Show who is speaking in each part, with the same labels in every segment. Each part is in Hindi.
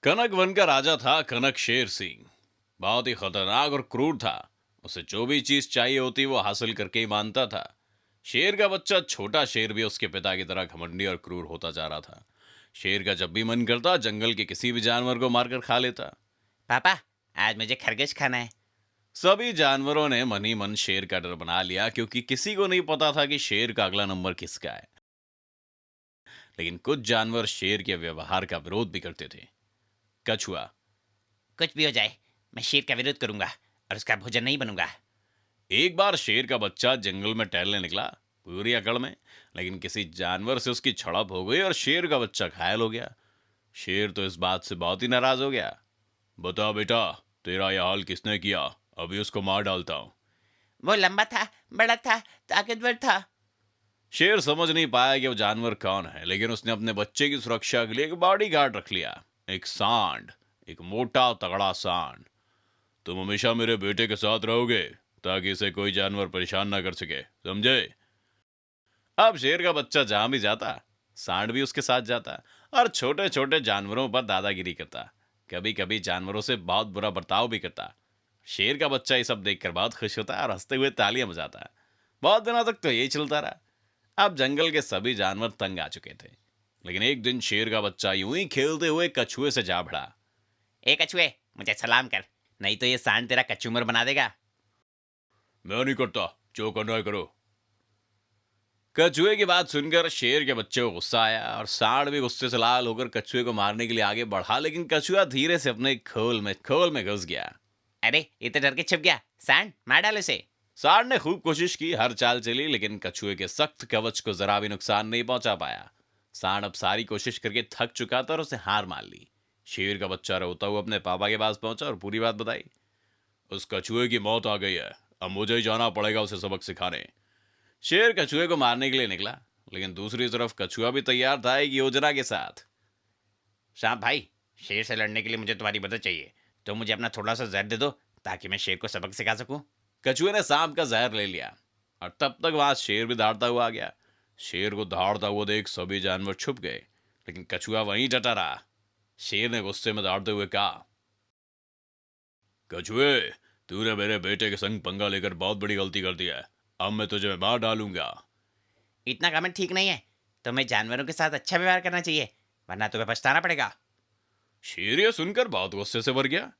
Speaker 1: कनक वन का राजा था कनक शेर सिंह। बहुत ही खतरनाक और क्रूर था। उसे जो भी चीज चाहिए होती वो हासिल करके ही मानता था। शेर का बच्चा छोटा शेर भी उसके पिता की तरह घमंडी और क्रूर होता जा रहा था। शेर का जब भी मन करता जंगल के किसी भी जानवर को मारकर खा लेता।
Speaker 2: पापा, आज मुझे खरगोश खाना है।
Speaker 1: सभी जानवरों ने मन ही मन शेर का डर बना लिया, क्योंकि किसी को नहीं पता था कि शेर का अगला नंबर किसका है। लेकिन कुछ जानवर शेर के व्यवहार का विरोध भी करते थे। कछुआ।
Speaker 2: कुछ भी हो जाए, मैं शेर का विरोध करूंगा और उसका भोजन नहीं बनूंगा।
Speaker 1: एक बार शेर का बच्चा जंगल में टहलने निकला, पूरी अकड़ में। लेकिन किसी जानवर से उसकी झड़प हो गई और शेर का बच्चा घायल हो गया। शेर तो इस बात से बहुत ही नाराज हो गया। बता बेटा, तेरा यह हाल किसने किया? अभी उसको मार डालता हूं।
Speaker 2: वो लंबा था, बड़ा था, ताकतवर था।
Speaker 1: शेर समझ नहीं पाया कि वो जानवर कौन है, लेकिन उसने अपने बच्चे की सुरक्षा के लिए एक बॉडी गार्ड रख लिया। एक सांड, एक मोटा तगड़ा सांड। तुम हमेशा मेरे बेटे के साथ रहोगे, ताकि इसे कोई जानवर परेशान ना कर सके, समझे? अब शेर का बच्चा जहां भी जाता, सांड भी उसके साथ जाता और छोटे छोटे जानवरों पर दादागिरी करता। कभी कभी जानवरों से बहुत बुरा बर्ताव भी करता। शेर का बच्चा ये सब देखकर बहुत खुश होता और हंसते हुए तालियां बजाता। बहुत दिनों तक तो यही चलता रहा। अब जंगल के सभी जानवर तंग आ चुके थे। लेकिन एक दिन शेर का बच्चा यूं ही खेलते हुए कछुए से जा भिड़ा।
Speaker 2: ए कछुए, मुझे सलाम कर, नहीं तो ये सांड तेरा कचूमर बना देगा।
Speaker 1: मैं नहीं करता, जो करना है करो। कछुए की बात सुनकर शेर के बच्चे को गुस्सा आया और सांड भी गुस्से से लाल होकर कछुए को मारने के लिए आगे बढ़ा, लेकिन कछुआ धीरे से अपने खोल में घुस गया।
Speaker 2: अरे, ये तो डर के छुप गया। सांड, मार डाल उसे।
Speaker 1: सांड ने खूब कोशिश की, हर चाल चली, लेकिन कछुए के सख्त कवच को जरा भी नुकसान नहीं पहुंचा पाया। सांड अब सारी कोशिश करके थक चुका था और उसे हार मान ली। शेर का बच्चा रोता हुआ अपने पापा के पास पहुंचा और पूरी बात बताई। उस कछुए की मौत आ गई है, अब मुझे ही जाना पड़ेगा उसे सबक सिखाने। शेर कछुए को मारने के लिए निकला, लेकिन दूसरी तरफ कछुआ भी तैयार था एक योजना के साथ।
Speaker 2: सांप भाई, शेर से लड़ने के लिए मुझे तुम्हारी मदद चाहिए। तो मुझे अपना थोड़ा सा जहर दे दो, ताकि मैं शेर को सबक सिखा सकूं।
Speaker 1: कछुए ने सांप का जहर ले लिया और तब तक वहां शेर भी दौड़ता हुआ आ गया। शेर को दौड़ता हुआ देख सभी जानवर छुप गए, लेकिन कछुआ वहीं डटा रहा। शेर ने गुस्से में दौड़ते हुए कहा, कछुए, तूने मेरे बेटे के संग पंगा लेकर बहुत बड़ी गलती कर दी है। अब मैं तुझे मार डालूंगा।
Speaker 2: इतना कमेंट ठीक नहीं है। तुम्हें जानवरों के साथ अच्छा व्यवहार करना चाहिए, वरना तुम्हें पछताना पड़ेगा।
Speaker 1: शेर ये सुनकर बहुत गुस्से से भर गया।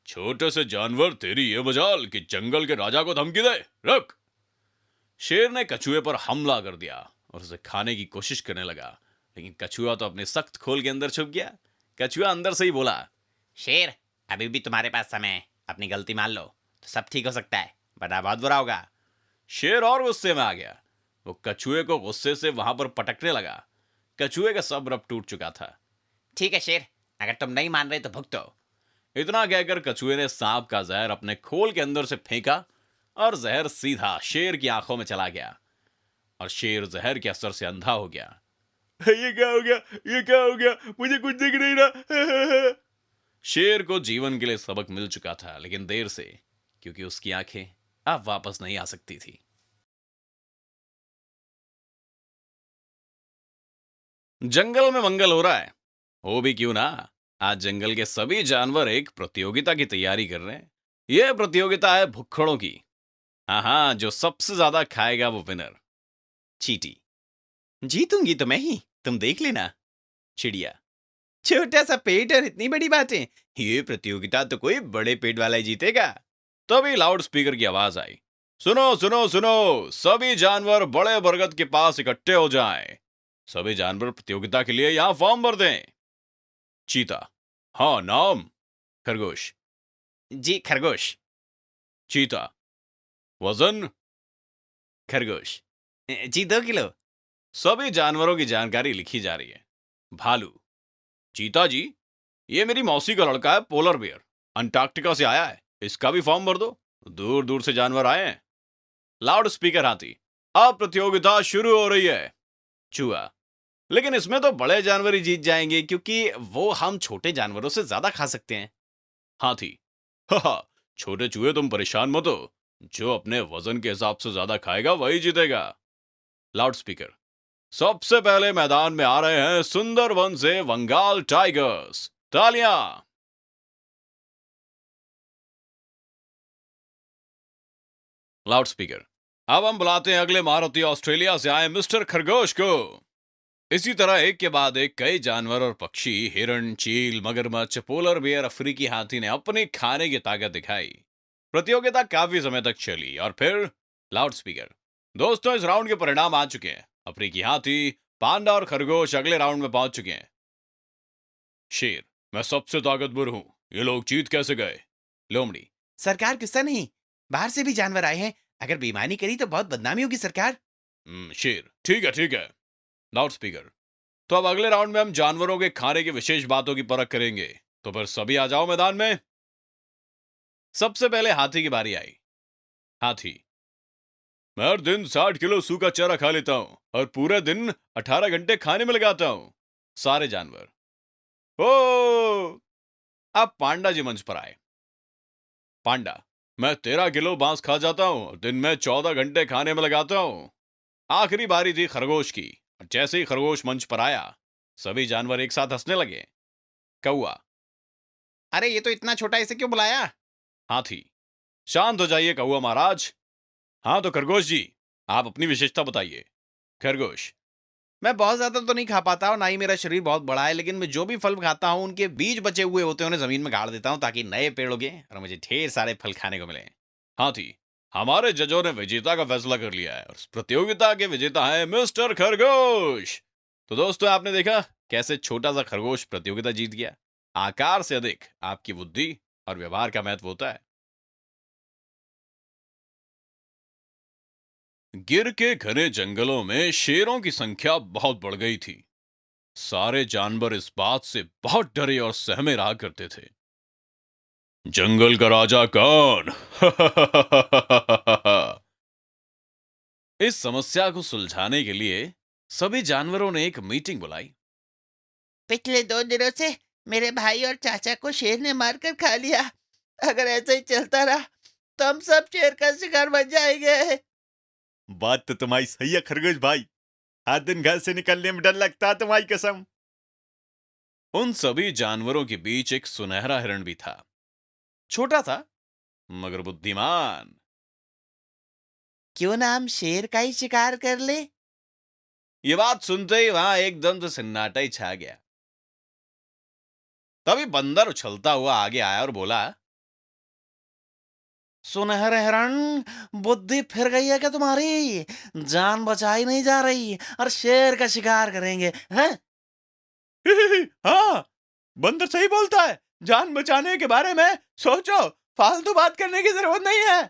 Speaker 1: छोटे से जानवर, तेरी ये मजाल कि जंगल के राजा को धमकी दे? रुक! शेर ने कछुए पर हमला कर दिया और उसे खाने की कोशिश करने लगा, लेकिन कछुआ तो अपने सख्त खोल के अंदर छुप गया। कछुआ अंदर से ही बोला,
Speaker 2: शेर, अभी भी तुम्हारे पास समय है। अपनी गलती मान लो तो सब ठीक हो सकता है, वरना बहुत बुरा होगा।
Speaker 1: शेर और गुस्से में आ गया। वो कछुए को गुस्से से वहां पर पटकने लगा। कछुए का सब्र अब टूट चुका था।
Speaker 2: ठीक है शेर, अगर तुम नहीं मान रहे तो भुगतो।
Speaker 1: इतना कहकर कछुए ने सांप का जहर अपने खोल के अंदर से फेंका और जहर सीधा शेर की आंखों में चला गया और शेर जहर के असर से अंधा हो गया। ये क्या हो गया? ये क्या हो गया? मुझे कुछ दिख नहीं रहा। शेर को जीवन के लिए सबक मिल चुका था, लेकिन देर से, क्योंकि उसकी आंखें अब वापस नहीं आ सकती थी। जंगल में मंगल हो रहा है, हो भी क्यों ना। आज जंगल के सभी जानवर एक प्रतियोगिता की तैयारी कर रहे हैं। यह प्रतियोगिता है भुक्खड़ों की। हाँ हाँ, जो सबसे ज्यादा खाएगा वो विनर। चींटी।
Speaker 2: जीतूंगी तो मैं ही, तुम देख लेना।
Speaker 1: चिड़िया।
Speaker 2: छोटा सा पेट और इतनी बड़ी बातें, ये प्रतियोगिता तो कोई बड़े पेट वाला ही जीतेगा।
Speaker 1: तभी लाउड स्पीकर की आवाज आई, सुनो सुनो सुनो, सभी जानवर बड़े बरगद के पास इकट्ठे हो जाएं। सभी जानवर प्रतियोगिता के लिए यहां फॉर्म भर दें। चीता। हाँ, नाम? खरगोश।
Speaker 2: जी, खरगोश।
Speaker 1: चीता। वजन?
Speaker 2: खरगोश। जी, 2 किलो।
Speaker 1: सभी जानवरों की जानकारी लिखी जा रही है। भालू। चीता जी, ये मेरी मौसी का लड़का है, पोलर बियर, अंटार्कटिका से आया है, इसका भी फॉर्म भर दो। दूर दूर से जानवर आए हैं। लाउड स्पीकर हाथी। अब प्रतियोगिता शुरू हो रही है। चूहा। लेकिन इसमें तो बड़े जानवर ही जीत जाएंगे, क्योंकि वो हम छोटे जानवरों से ज्यादा खा सकते हैं। हाथी। हा, छोटे चूहे तुम परेशान मत हो, जो अपने वजन के हिसाब से ज्यादा खाएगा वही जीतेगा। Loud speaker. सबसे पहले मैदान में आ रहे हैं सुंदरबन से बंगाल टाइगर्स। तालियां। Loud speaker. अब हम बुलाते हैं अगले महारथी ऑस्ट्रेलिया से आए मिस्टर खरगोश को। इसी तरह एक के बाद एक कई जानवर और पक्षी, हिरण, चील, मगरमच्छ, पोलर बियर, अफ्रीकी हाथी ने अपनी खाने की ताकत दिखाई। प्रतियोगिता काफी समय तक चली और फिर लाउड स्पीकर। दोस्तों, इस राउंड के परिणाम आ चुके हैं। अफ्रीकी हाथी, पांडा और खरगोश अगले राउंड में पहुंच चुके हैं। शेर, मैं सबसे ताकतवर हूं, ये लोग जीत कैसे गए? लोमड़ी।
Speaker 2: सरकार, गुस्सा नहीं, बाहर से भी जानवर आए हैं, अगर बेईमानी करी तो बहुत बदनामी होगी सरकार।
Speaker 1: शेर, ठीक है ठीक है। Loud speaker. तो अब अगले राउंड में हम जानवरों के खाने की विशेष बातों की परख करेंगे। तो फिर सभी आ जाओ मैदान में। सबसे पहले हाथी की बारी आई। हाथी, मैं हर दिन 60 किलो सूखा चारा खा लेता हूं और पूरे दिन 18 घंटे खाने में लगाता हूं। सारे जानवर ओ। अब पांडा जी मंच पर आए। पांडा, मैं 13 किलो बांस खा जाता हूं और दिन में 14 घंटे खाने में लगाता हूं। आखिरी बारी थी खरगोश की और जैसे ही खरगोश मंच पर आया, सभी जानवर एक साथ हंसने लगे। कौआ,
Speaker 2: अरे ये तो इतना छोटा, इसे क्यों बुलाया?
Speaker 1: हाथी, शांत हो जाइए कौआ महाराज। हाँ तो खरगोश जी, आप अपनी विशेषता बताइए। खरगोश,
Speaker 2: मैं बहुत ज्यादा तो नहीं खा पाता और ना ही मेरा शरीर बहुत बड़ा है, लेकिन मैं जो भी फल खाता हूँ उनके बीज बचे हुए होते हैं उन्हें जमीन में गाड़ देता हूँ ताकि नए पेड़ उगे और मुझे ढेर सारे फल खाने को मिले।
Speaker 1: हाथी, हमारे जजों ने विजेता का फैसला कर लिया है और इस प्रतियोगिता के विजेता है मिस्टर खरगोश। तो दोस्तों, आपने देखा कैसे छोटा सा खरगोश प्रतियोगिता जीत गया। आकार से अधिक आपकी बुद्धि और व्यवहार का महत्व होता है। गिर के घने जंगलों में शेरों की संख्या बहुत बढ़ गई थी। सारे जानवर इस बात से बहुत डरे और सहमे रहा करते थे। जंगल का राजा कौन? इस समस्या को सुलझाने के लिए सभी जानवरों ने एक मीटिंग बुलाई।
Speaker 2: पिछले 2 दिनों से मेरे भाई और चाचा को शेर ने मारकर खा लिया। अगर ऐसा ही चलता रहा तो हम सब शेर का शिकार बन जाएंगे।
Speaker 3: बात तो तुम्हारी सही है खरगोश भाई। हर दिन घर से निकलने में डर लगता है, तुम्हारी कसम।
Speaker 1: उन सभी जानवरों के बीच एक सुनहरा हिरण भी था। छोटा था मगर बुद्धिमान।
Speaker 2: क्यों ना हम शेर का ही शिकार कर ले?
Speaker 1: ये बात सुनते ही वहां एकदम से सन्नाटा ही छा गया। तभी बंदर उछलता हुआ आगे आया और बोला,
Speaker 2: सुनहरे हिरण, बुद्धि फिर गई है क्या तुम्हारी? जान बचाई नहीं जा रही और शेर का शिकार करेंगे हैं?
Speaker 3: हाँ, बंदर सही बोलता है। जान बचाने के बारे में सोचो, फालतू बात करने की जरूरत नहीं है।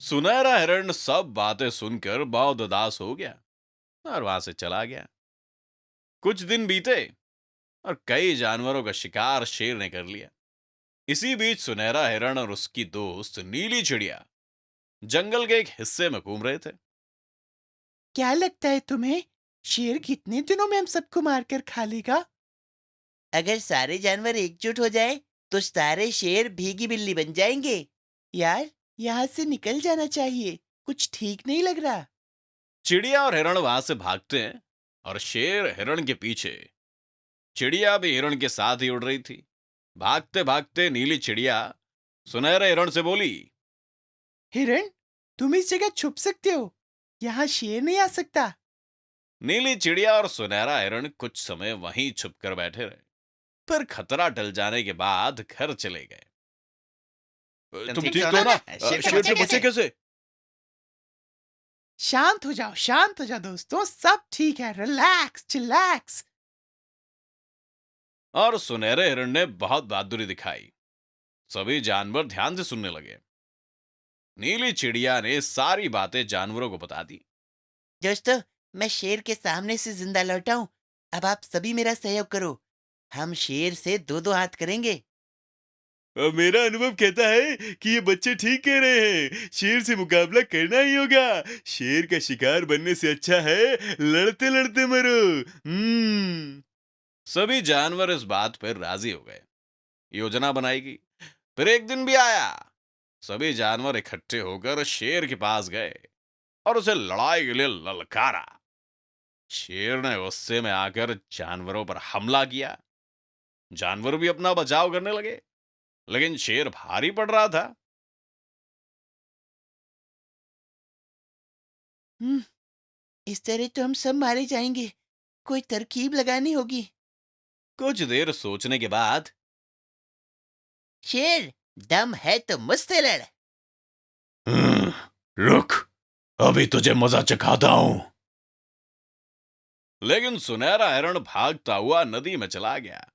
Speaker 1: सुनहरा हिरण सब बातें सुनकर बहुत उदास हो गया और वहां से चला गया। कुछ दिन बीते और कई जानवरों का शिकार शेर ने कर लिया। इसी बीच सुनहरा हिरण और उसकी दोस्त नीली चिड़िया जंगल के एक हिस्से में घूम रहे थे।
Speaker 2: क्या लगता है तुम्हें, शेर कितने दिनों में हम सबको मारकर खा लेगा? अगर सारे जानवर एकजुट हो जाए तो सारे शेर भीगी बिल्ली बन जाएंगे। यार, यहाँ से निकल जाना चाहिए, कुछ ठीक नहीं लग रहा।
Speaker 1: चिड़िया और हिरण वहां से भागते हैं और शेर हिरण के पीछे। चिड़िया भी हिरण के साथ ही उड़ रही थी। भागते भागते नीली चिड़िया सुनहरे हिरण से बोली,
Speaker 2: हिरण, तुम इस जगह छुप सकते हो, यहाँ शेर नहीं आ सकता।
Speaker 1: नीली चिड़िया और सुनहरा हिरण कुछ समय वहीं छुपकर बैठे रहे। फिर खतरा टल जाने के बाद घर चले गए। तुम ठीक तो हो ना? शेर से बचे कैसे?
Speaker 2: शांत हो जाओ, शांत हो जाओ दोस्तों, सब ठीक है, रिलैक्स, चिलैक्स।
Speaker 1: और सुनहरे हिरण ने बहुत बहादुरी दिखाई। सभी जानवर ध्यान से सुनने लगे। नीली चिड़िया ने सारी बातें जानवरों को बता दी।
Speaker 2: दोस्तों, मैं शेर के सामने से जिंदा लौटा हूं। अब आप सभी मेरा सहयोग करो। हम शेर से दो दो हाथ करेंगे।
Speaker 3: मेरा अनुभव कहता है कि ये बच्चे ठीक कह रहे हैं। शेर से मुकाबला करना ही होगा। शेर का शिकार बनने से अच्छा है लड़ते लड़ते मरो।
Speaker 1: सभी जानवर इस बात पर राजी हो गए। योजना बनाई गई। फिर एक दिन भी आया। सभी जानवर इकट्ठे होकर शेर के पास गए और उसे लड़ाई के लिए ललकारा। शेर ने गुस्से में आकर जानवरों पर हमला किया। जानवर भी अपना बचाव करने लगे, लेकिन शेर भारी पड़ रहा था।
Speaker 2: हम्म, इस तरह तो हम सब मारे जाएंगे। कोई तरकीब लगानी होगी।
Speaker 1: कुछ देर सोचने के बाद
Speaker 2: शेर, दम है तो मुझसे लड़।
Speaker 1: "हम्म, रुक, अभी तुझे मजा चखाता हूं।" लेकिन सुनहरा हिरण भागता हुआ नदी में चला गया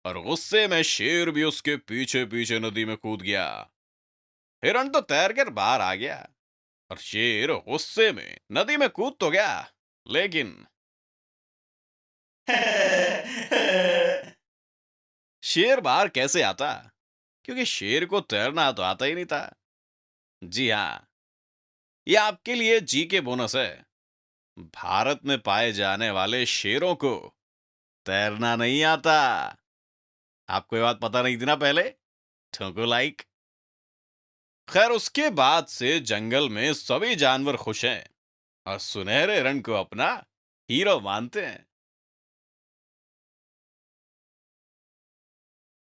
Speaker 1: और गुस्से में शेर भी उसके पीछे पीछे नदी में कूद गया। हिरण तो तैरकर बाहर आ गया और शेर गुस्से में नदी में कूद तो गया, लेकिन शेर बाहर कैसे आता, क्योंकि शेर को तैरना तो आता ही नहीं था। जी हाँ, ये आपके लिए जी के बोनस है। भारत में पाए जाने वाले शेरों को तैरना नहीं आता। आपको ये बात पता नहीं थी ना पहले? ठोको लाइक। खैर, उसके बाद से जंगल में सभी जानवर खुश हैं और सुनहरे रंग को अपना हीरो मानते हैं।